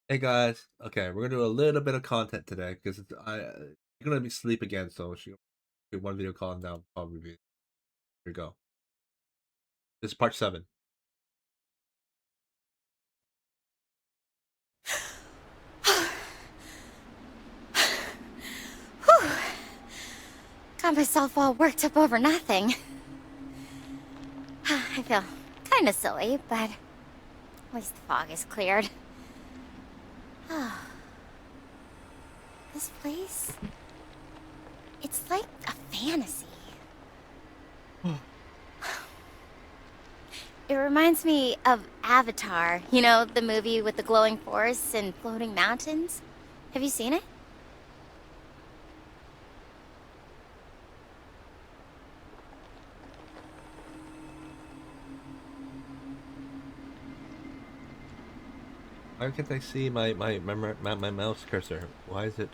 Hey guys, okay, we're gonna do a little bit of content today because you're gonna be asleep again, so she do one video call and now probably be here you go. This is part 7. Whew. Got myself all worked up over nothing. I feel kind of silly, but at least the fog is cleared. This place, it's like a fantasy. It reminds me of Avatar, you know, the movie with the glowing forests and floating mountains. Have you seen it? Why can't I see my mouse cursor? Why is it?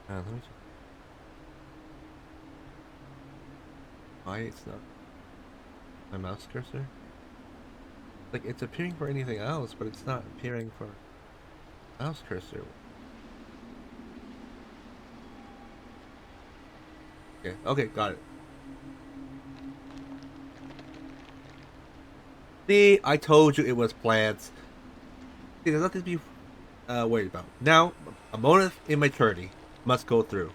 Let me check. Why it's not my mouse cursor? Like it's appearing for anything else, but it's not appearing for mouse cursor. Okay, got it. See, I told you it was plants. See, there's nothing to be worried about. Now, a moment of immaturity must go through.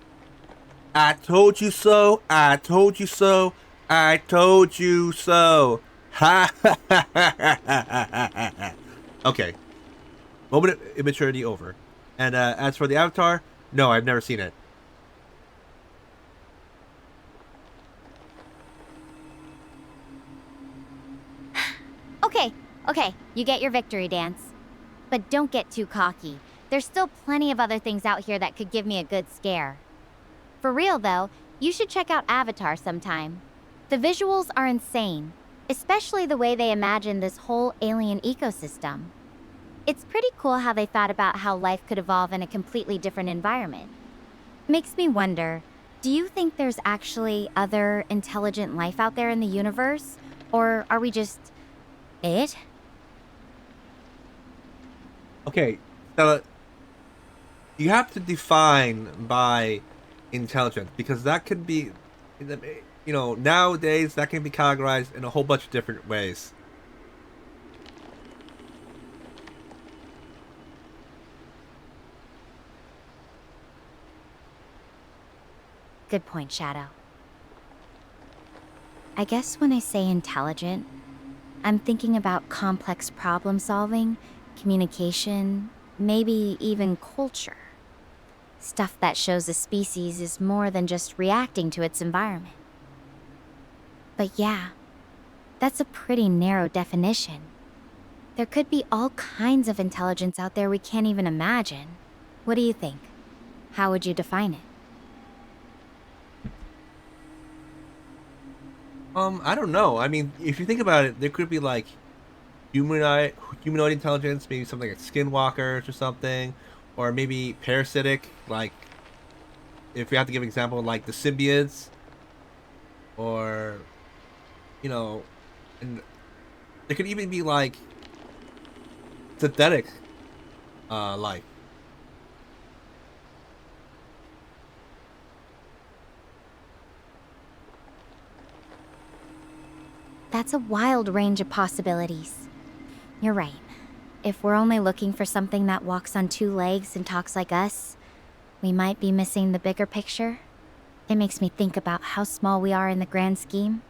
I told you so. I told you so. I told you so. Ha ha ha ha ha ha. Okay. Moment of immaturity over. And as for the Avatar, no, I've never seen it. Okay, you get your victory dance. But don't get too cocky. There's still plenty of other things out here that could give me a good scare. For real though, you should check out Avatar sometime. The visuals are insane, especially the way they imagine this whole alien ecosystem. It's pretty cool how they thought about how life could evolve in a completely different environment. Makes me wonder, do you think there's actually other intelligent life out there in the universe? Or are we just it? Okay, Stella, you have to define by intelligence because that could be, nowadays that can be categorized in a whole bunch of different ways. Good point, Shadow. I guess when I say intelligent, I'm thinking about complex problem solving, communication, maybe even culture. Stuff that shows a species is more than just reacting to its environment. But yeah, that's a pretty narrow definition. There could be all kinds of intelligence out there we can't even imagine. What do you think? How would you define it? I don't know. I mean, if you think about it, there could be like humanoid humanoid intelligence, maybe something like skinwalkers or something, or maybe parasitic, like if we have to give an example, like the symbiotes, or you know, and there could even be like synthetic life. That's a wild range of possibilities. You're right. If we're only looking for something that walks on two legs and talks like us, we might be missing the bigger picture. It makes me think about how small we are in the grand scheme.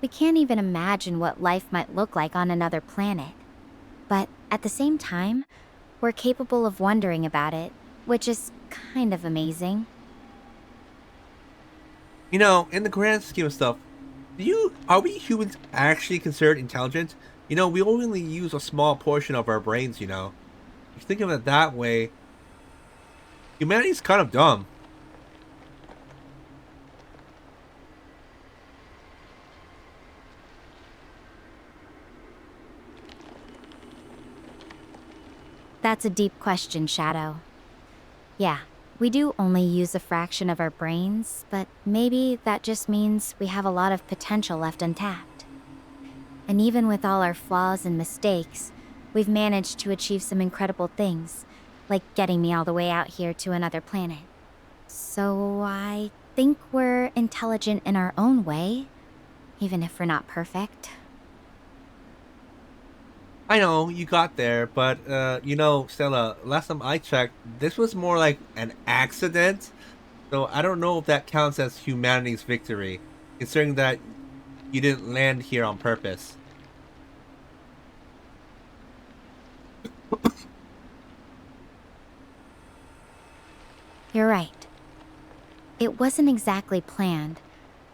We can't even imagine what life might look like on another planet. But at the same time, we're capable of wondering about it, which is kind of amazing. You know, in the grand scheme of stuff, are we humans actually considered intelligent? You know, we only use a small portion of our brains. You know, if you think of it that way, humanity's kind of dumb. That's a deep question, Shadow. Yeah, we do only use a fraction of our brains, but maybe that just means we have a lot of potential left untapped. And even with all our flaws and mistakes, We've managed to achieve some incredible things, like getting me all the way out here to another planet. So I think we're intelligent in our own way, even if we're not perfect. I know you got there, but Stella, last time I checked, this was more like an accident. So I don't know if that counts as humanity's victory, considering that you didn't land here on purpose. You're right. It wasn't exactly planned,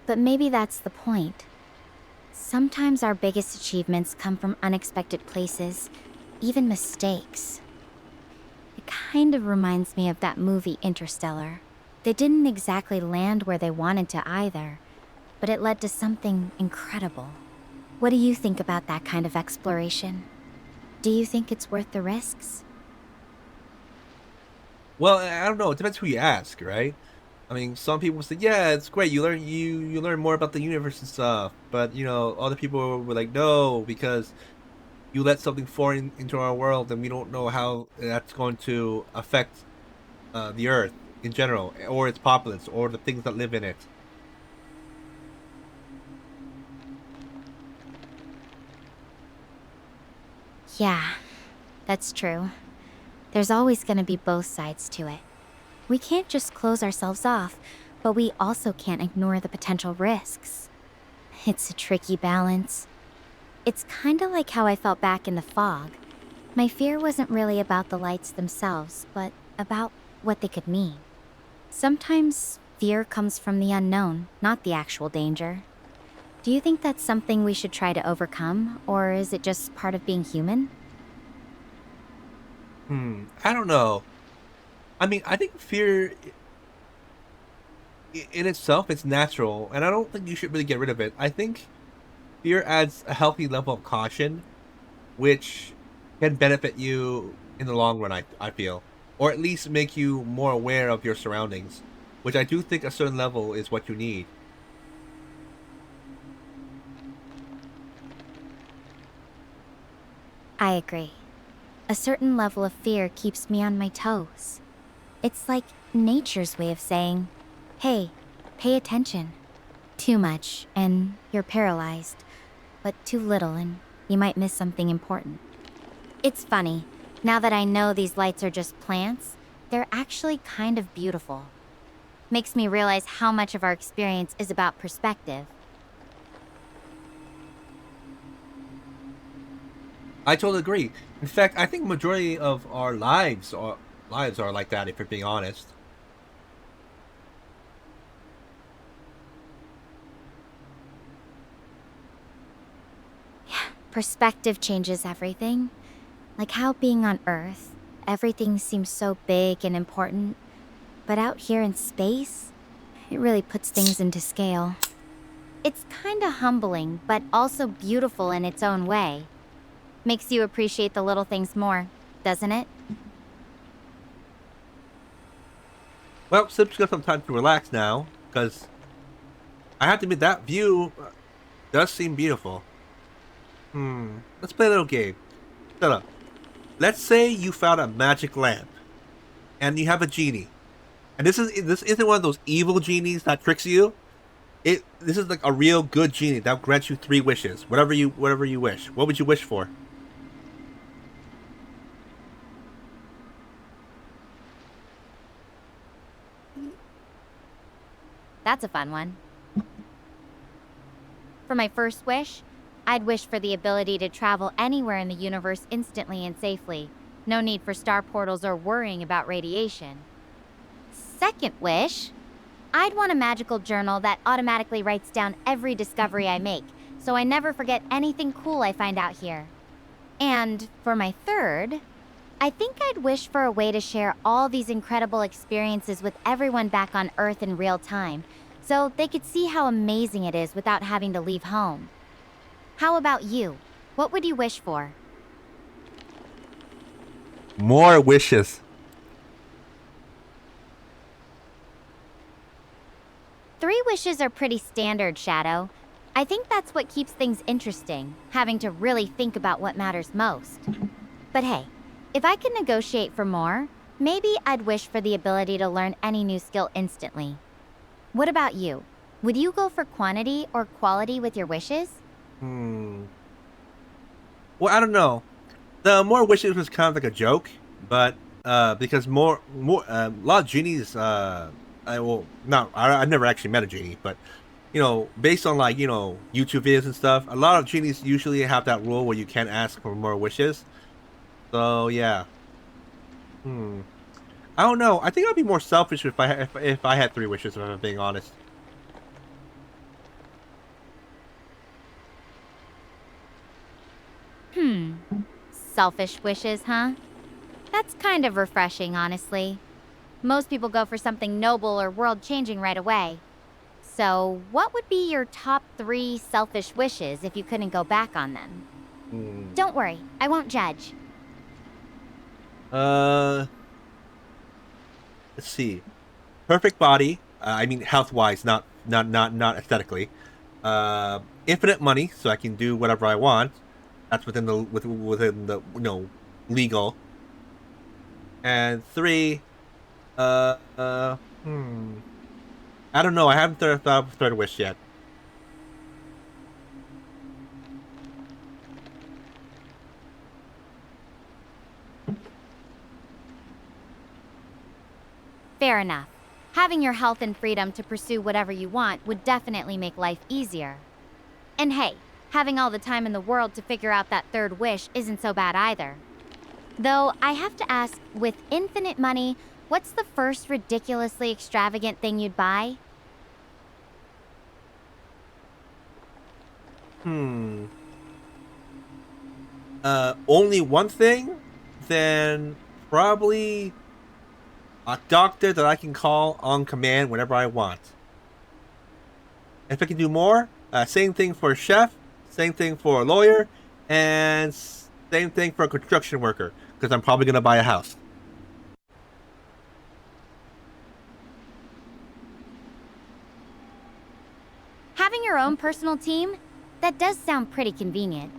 but maybe that's the point. Sometimes our biggest achievements come from unexpected places, even mistakes. It kind of reminds me of that movie Interstellar. They didn't exactly land where they wanted to either, but it led to something incredible. What do you think about that kind of exploration? Do you think it's worth the risks? Well, I don't know. It depends who you ask, right? I mean, some people say, "Yeah, it's great. You learn more about the universe and stuff." But other people were like, "No, because you let something foreign into our world, and we don't know how that's going to affect the Earth in general, or its populace, or the things that live in it." Yeah, that's true. There's always gonna be both sides to it. We can't just close ourselves off, but we also can't ignore the potential risks. It's a tricky balance. It's kinda like how I felt back in the fog. My fear wasn't really about the lights themselves, but about what they could mean. Sometimes fear comes from the unknown, not the actual danger. Do you think that's something we should try to overcome, or is it just part of being human? I don't know. I mean, I think fear in itself is natural, and I don't think you should really get rid of it. I think fear adds a healthy level of caution, which can benefit you in the long run, I feel. Or at least make you more aware of your surroundings, which I do think a certain level is what you need. I agree. A certain level of fear keeps me on my toes. It's like nature's way of saying, hey, pay attention. Too much, and you're paralyzed. But too little, and you might miss something important. It's funny. Now that I know these lights are just plants, they're actually kind of beautiful. Makes me realize how much of our experience is about perspective. I totally agree. In fact, I think majority of our lives are like that. If you're being honest. Perspective changes everything. Like how being on Earth, everything seems so big and important. But out here in space, it really puts things into scale. It's kinda humbling, but also beautiful in its own way. Makes you appreciate the little things more, doesn't it? Well, Sip's got some time to relax now, because I have to admit that view does seem beautiful. Let's play a little game. Shut up. Let's say you found a magic lamp, and you have a genie, and this isn't one of those evil genies that tricks you. This is like a real good genie that grants you 3 wishes, whatever you wish. What would you wish for? That's a fun one. For my first wish, I'd wish for the ability to travel anywhere in the universe instantly and safely. No need for star portals or worrying about radiation. Second wish, I'd want a magical journal that automatically writes down every discovery I make, so I never forget anything cool I find out here. And for my third, I think I'd wish for a way to share all these incredible experiences with everyone back on Earth in real time, so they could see how amazing it is without having to leave home. How about you? What would you wish for? More wishes. 3 wishes are pretty standard, Shadow. I think that's what keeps things interesting, having to really think about what matters most. But hey, if I could negotiate for more, maybe I'd wish for the ability to learn any new skill instantly. What about you? Would you go for quantity or quality with your wishes? Hmm. Well, I don't know. The more wishes was kind of like a joke, but because a lot of genies, I will not. I've never actually met a genie, but based on like YouTube videos and stuff, a lot of genies usually have that rule where you can't ask for more wishes. So yeah. Hmm. I don't know. I think I'd be more selfish if I had three wishes. If I'm being honest. Hmm. Selfish wishes, huh? That's kind of refreshing, honestly. Most people go for something noble or world changing right away. So, what would be your top 3 selfish wishes if you couldn't go back on them? Hmm. Don't worry, I won't judge. Uh. Let's see. Perfect body. I mean, health wise, not aesthetically. Infinite money, so I can do whatever I want. That's within the legal. And three, uh, uh, hmm. I don't know. I haven't thought of third wish yet. Fair enough. Having your health and freedom to pursue whatever you want would definitely make life easier. And hey, having all the time in the world to figure out that third wish isn't so bad either. Though I have to ask, with infinite money, what's the first ridiculously extravagant thing you'd buy? Hmm. Only one thing? Then probably a doctor that I can call on command whenever I want. If I can do more, same thing for a chef, same thing for a lawyer, and same thing for a construction worker, because I'm probably gonna buy a house. Having your own personal team? That does sound pretty convenient.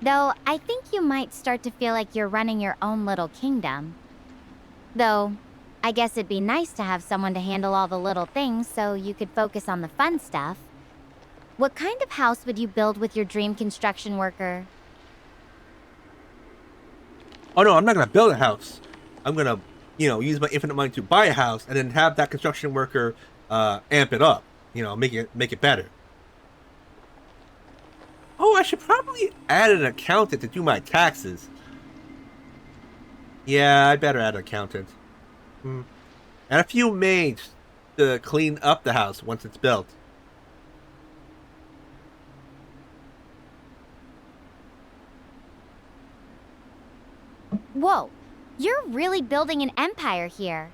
Though, I think you might start to feel like you're running your own little kingdom. Though, I guess it'd be nice to have someone to handle all the little things so you could focus on the fun stuff. What kind of house would you build with your dream construction worker? Oh no, I'm not gonna build a house. I'm gonna, use my infinite money to buy a house and then have that construction worker amp it up. Make it better. Oh, I should probably add an accountant to do my taxes. Yeah, I better add an accountant. Hmm. And a few maids to clean up the house once it's built. Whoa, you're really building an empire here.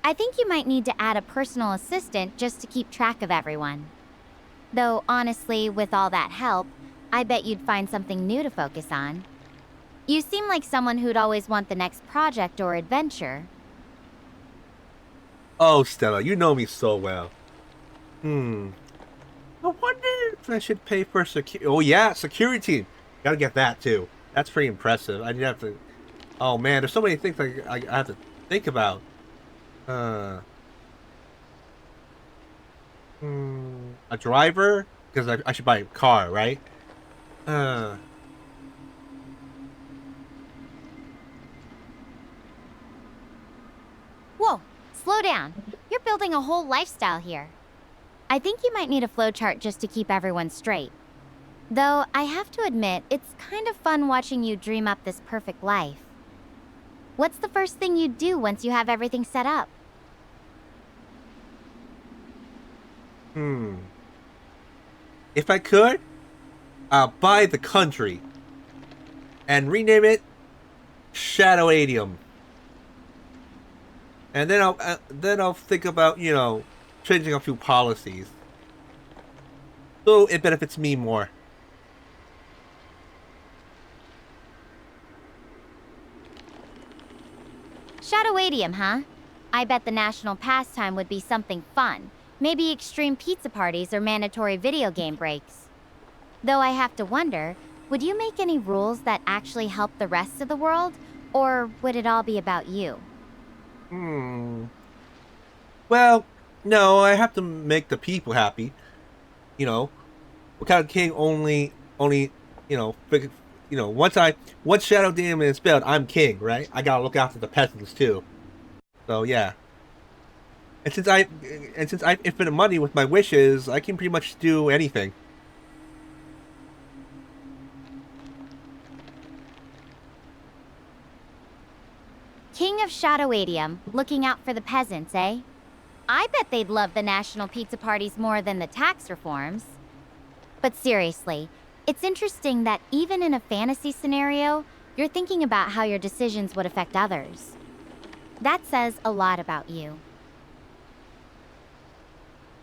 I think you might need to add a personal assistant just to keep track of everyone. Though, honestly, with all that help, I bet you'd find something new to focus on. You seem like someone who'd always want the next project or adventure. Oh, Stella, you know me so well. Hmm. I wonder if I should pay for security. Oh yeah, security. Gotta get that too. That's pretty impressive. I have to. Oh man, there's so many things I have to think about. Uh. A driver? Because I should buy a car, right? Uh. Whoa, slow down. You're building a whole lifestyle here. I think you might need a flowchart just to keep everyone straight. Though, I have to admit, it's kind of fun watching you dream up this perfect life. What's the first thing you'd do once you have everything set up? Hmm. If I could, I'll buy the country and rename it Shadow Adium. And then I'll think about changing a few policies so it benefits me more. Shadowadium, huh? I bet the national pastime would be something fun. Maybe extreme pizza parties or mandatory video game breaks. Though I have to wonder, would you make any rules that actually help the rest of the world? Or would it all be about you? Hmm. Well, no, I have to make the people happy. You know, what kind of king only, once Shadow Demon is spelled, I'm king, right? I gotta look after the peasants too. So yeah. And since I have infinite money with my wishes, I can pretty much do anything. King of Shadowadium, looking out for the peasants, eh? I bet they'd love the national pizza parties more than the tax reforms. But seriously, it's interesting that even in a fantasy scenario, you're thinking about how your decisions would affect others. That says a lot about you.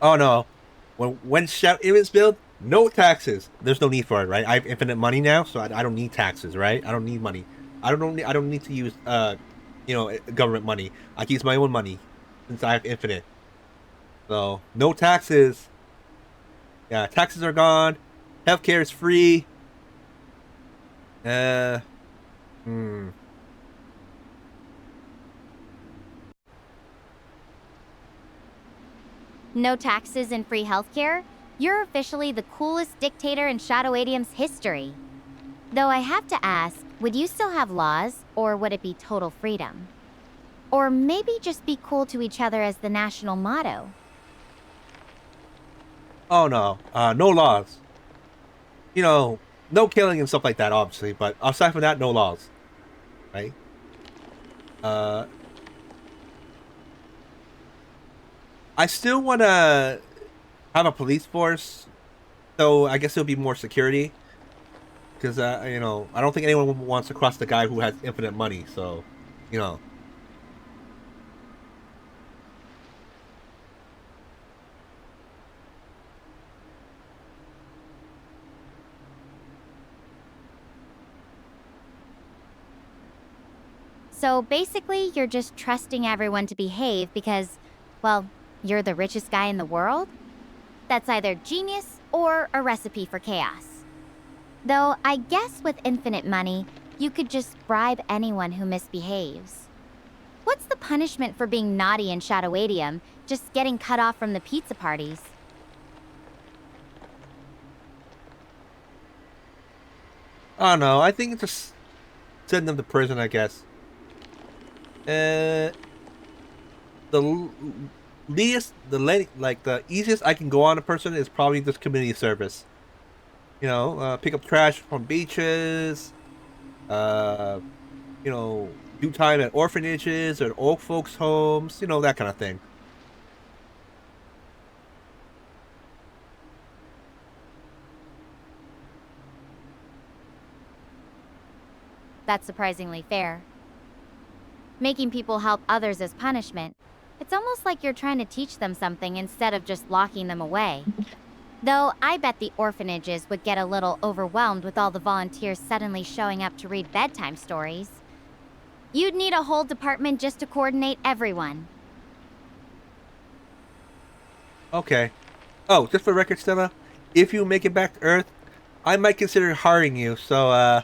Oh no. When Shadow is built, no taxes. There's no need for it, right? I have infinite money now, so I don't need taxes, right? I don't need money. I don't need to use government money. I can use my own money since I have infinite. So no taxes. Yeah, taxes are gone. Healthcare is free. Uh, hmm. No taxes and free healthcare? You're officially the coolest dictator in Shadowadium's history. Though I have to ask, would you still have laws, or would it be total freedom? Or maybe just be cool to each other as the national motto? Oh no. No laws. You know, no killing and stuff like that, obviously. But aside from that, no laws, right? Uh, I still want to have a police force, so I guess it'll be more security. Because I don't think anyone wants to cross the guy who has infinite money. So, you know. So basically, you're just trusting everyone to behave because, well, you're the richest guy in the world? That's either genius or a recipe for chaos. Though I guess with infinite money, you could just bribe anyone who misbehaves. What's the punishment for being naughty in Shadowadium, just getting cut off from the pizza parties? I don't know. I think it's just send them to prison, I guess. Uh, the the easiest I can go on a person is probably just community service. Pick up trash from beaches. Uh, do time at orphanages or old folks' homes. That kind of thing. That's surprisingly fair. Making people help others as punishment. It's almost like you're trying to teach them something instead of just locking them away. Though I bet the orphanages would get a little overwhelmed with all the volunteers suddenly showing up to read bedtime stories. You'd need a whole department just to coordinate everyone. Okay. Oh, just for record, Stella, if you make it back to Earth, I might consider hiring you. So,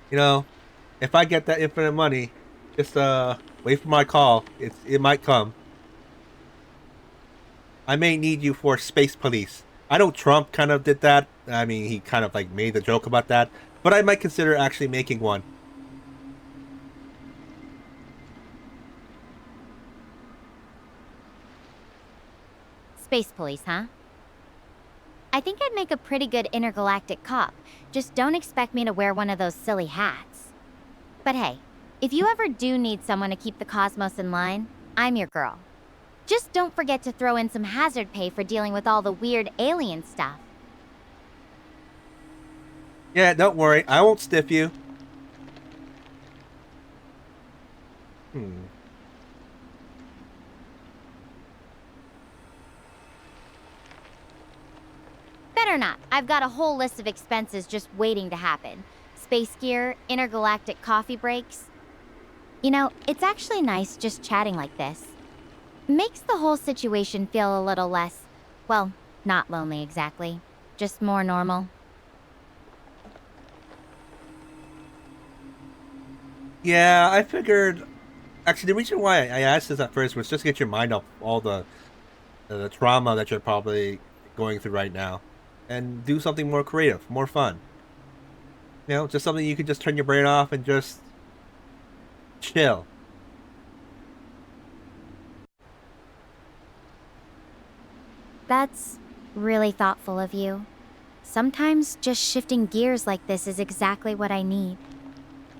you know, if I get that infinite money, just wait for my call. It might come. I may need you for space police. I know Trump kind of did that. I mean, he kind of like made the joke about that, but I might consider actually making one. Space police, huh? I think I'd make a pretty good intergalactic cop. Just don't expect me to wear one of those silly hats. But hey, if you ever do need someone to keep the cosmos in line, I'm your girl. Just don't forget to throw in some hazard pay for dealing with all the weird alien stuff. Yeah, don't worry. I won't stiff you. Hmm. Better not. I've got a whole list of expenses just waiting to happen. Space gear, intergalactic coffee breaks. You know, it's actually nice just chatting like this. Makes the whole situation feel a little less, well, not lonely exactly. Just more normal. Yeah, I figured. Actually, the reason why I asked this at first was just to get your mind off all the trauma that you're probably going through right now, and do something more creative, more fun. You know, just something you can just turn your brain off and just chill. That's really thoughtful of you. Sometimes just shifting gears like this is exactly what I need.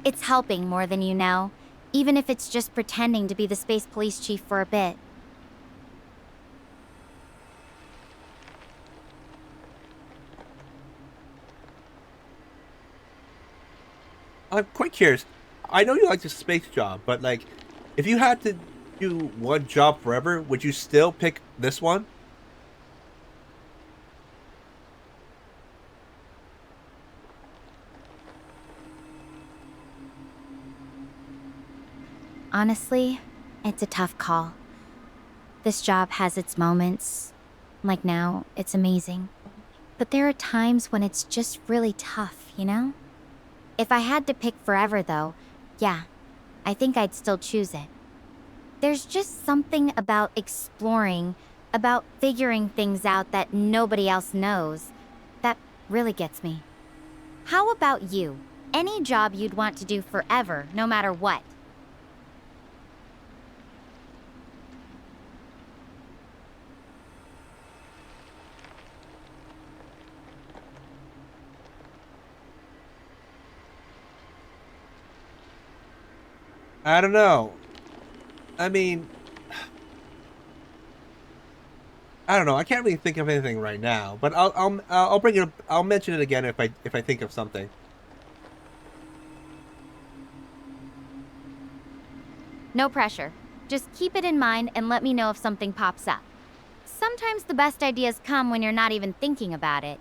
It's helping more than you know, even if it's just pretending to be the space police chief for a bit. I'm quite curious. I know you like the space job, but like, if you had to do one job forever, would you still pick this one? Honestly, it's a tough call. This job has its moments. Like now, it's amazing. But there are times when it's just really tough, you know? If I had to pick forever, though, yeah, I think I'd still choose it. There's just something about exploring, about figuring things out that nobody else knows, that really gets me. How about you? Any job you'd want to do forever, no matter what? I don't know. I mean, I don't know. I can't really think of anything right now, but I'll bring it up. I'll mention it again if I think of something. No pressure. Just keep it in mind and let me know if something pops up. Sometimes the best ideas come when you're not even thinking about it.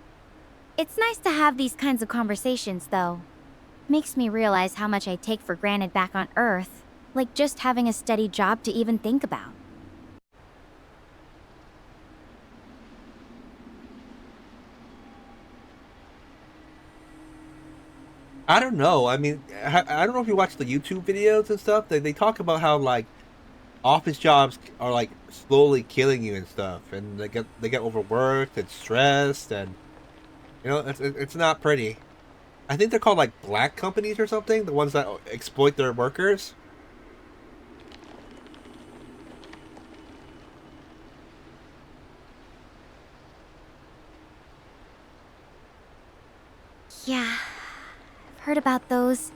It's nice to have these kinds of conversations, though. Makes me realize how much I take for granted back on Earth, like just having a steady job to even think about. I don't know. I mean, I don't know if you watch the YouTube videos and stuff. They talk about how like office jobs are like slowly killing you and stuff, and they get overworked and stressed, and you know it's not pretty. I think they're called like black companies or something, the ones that exploit their workers. Yeah, I've heard about those.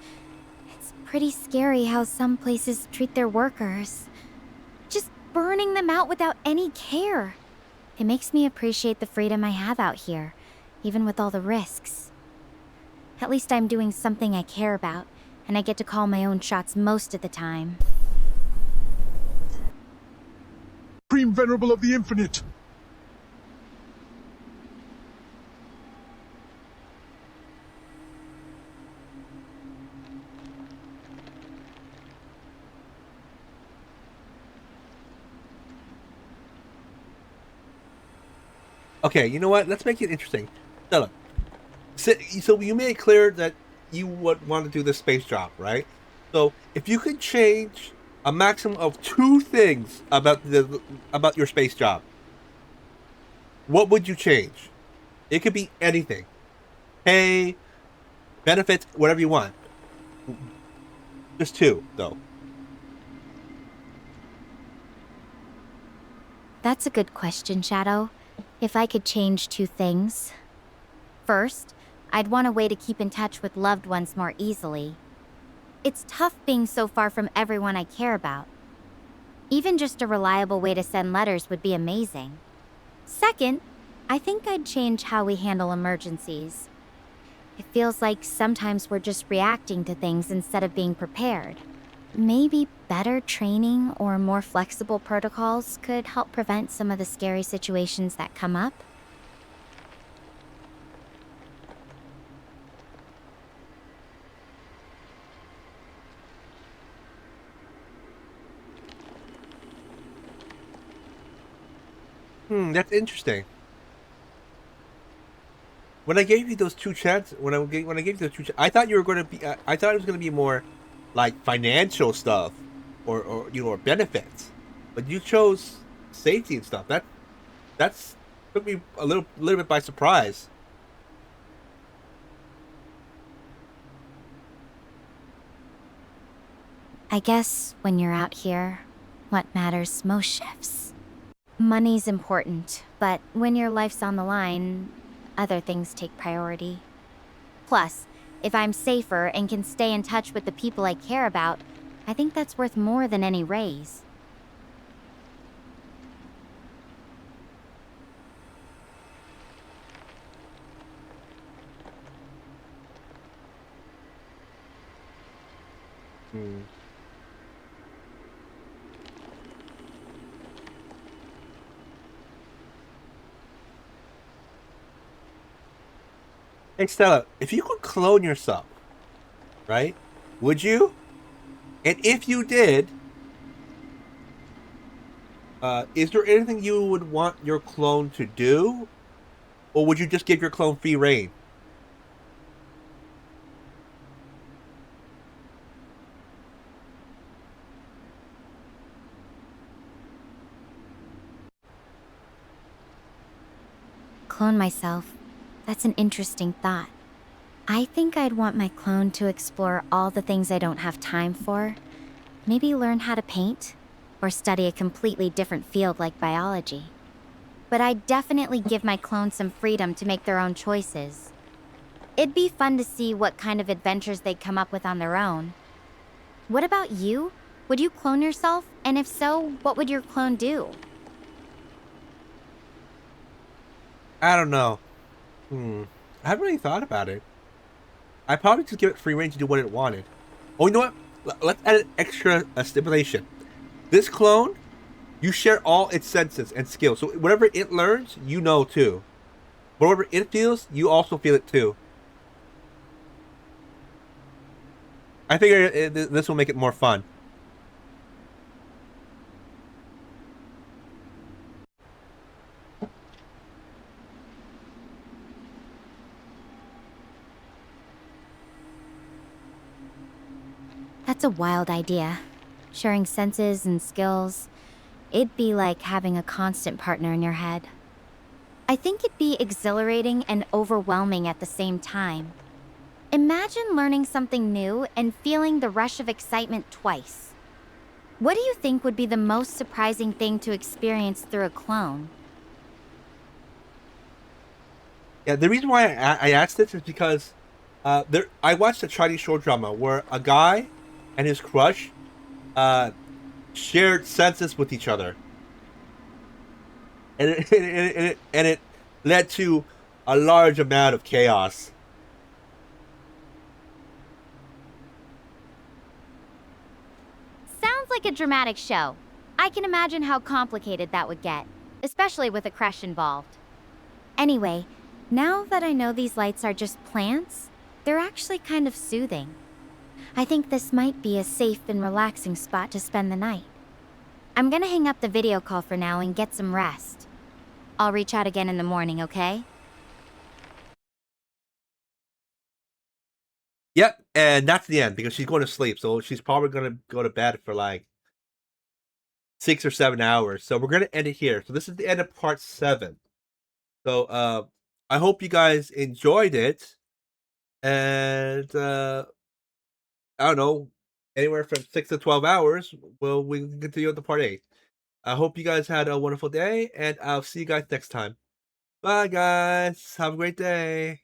It's pretty scary how some places treat their workers. Just burning them out without any care. It makes me appreciate the freedom I have out here, even with all the risks. At least I'm doing something I care about, and I get to call my own shots most of the time. Supreme Venerable of the Infinite! Okay, you know what? Let's make it interesting. Stella, so you made it clear that you would want to do this space job, right? So if you could change a maximum of two things about your space job, what would you change? It could be anything. Pay, benefits, whatever you want. Just two, though. That's a good question, Shadow. If I could change two things. First, I'd want a way to keep in touch with loved ones more easily. It's tough being so far from everyone I care about. Even just a reliable way to send letters would be amazing. Second, I think I'd change how we handle emergencies. It feels like sometimes we're just reacting to things instead of being prepared. Maybe better training or more flexible protocols could help prevent some of the scary situations that come up. That's interesting. When I gave you those two chats, when I gave you those two, I thought you were going to be. I thought it was going to be more like financial stuff or or benefits, but you chose safety and stuff. That's took me a little bit by surprise. I guess when you're out here, what matters most shifts. Money's important, but when your life's on the line, other things take priority. Plus, if I'm safer and can stay in touch with the people I care about, I think that's worth more than any raise. Hmm. Hey Stella, if you could clone yourself, right? Would you? And if you did, is there anything you would want your clone to do, or would you just give your clone free reign? Clone myself. That's an interesting thought. I think I'd want my clone to explore all the things I don't have time for. Maybe learn how to paint, or study a completely different field like biology. But I'd definitely give my clone some freedom to make their own choices. It'd be fun to see what kind of adventures they'd come up with on their own. What about you? Would you clone yourself? And if so, what would your clone do? I don't know. I haven't really thought about it. I'd probably just give it free reign to do what it wanted. Oh, you know what? Let's add an extra stipulation. This clone, you share all its senses and skills. So whatever it learns, you know too. Whatever it feels, you also feel it too. I figure this will make it more fun. That's a wild idea. Sharing senses and skills. It'd be like having a constant partner in your head. I think it'd be exhilarating and overwhelming at the same time. Imagine learning something new and feeling the rush of excitement twice. What do you think would be the most surprising thing to experience through a clone? Yeah, the reason why I asked this is because I watched a Chinese short drama where a guy and his crush uh, shared senses with each other, and it led to a large amount of chaos. Sounds like a dramatic show. I can imagine how complicated that would get, especially with a crush involved. Anyway, now that I know these lights are just plants, they're actually kind of soothing. I think this might be a safe and relaxing spot to spend the night. I'm gonna hang up the video call for now and get some rest. I'll reach out again in the morning, okay? Yep, and that's the end because she's going to sleep, so she's probably going to go to bed for like 6 or 7 hours. So we're going to end it here. So this is the end of part 7. So I hope you guys enjoyed it, and I don't know, anywhere from 6 to 12 hours. Well, we can continue with the part 8. I hope you guys had a wonderful day, and I'll see you guys next time. Bye, guys. Have a great day.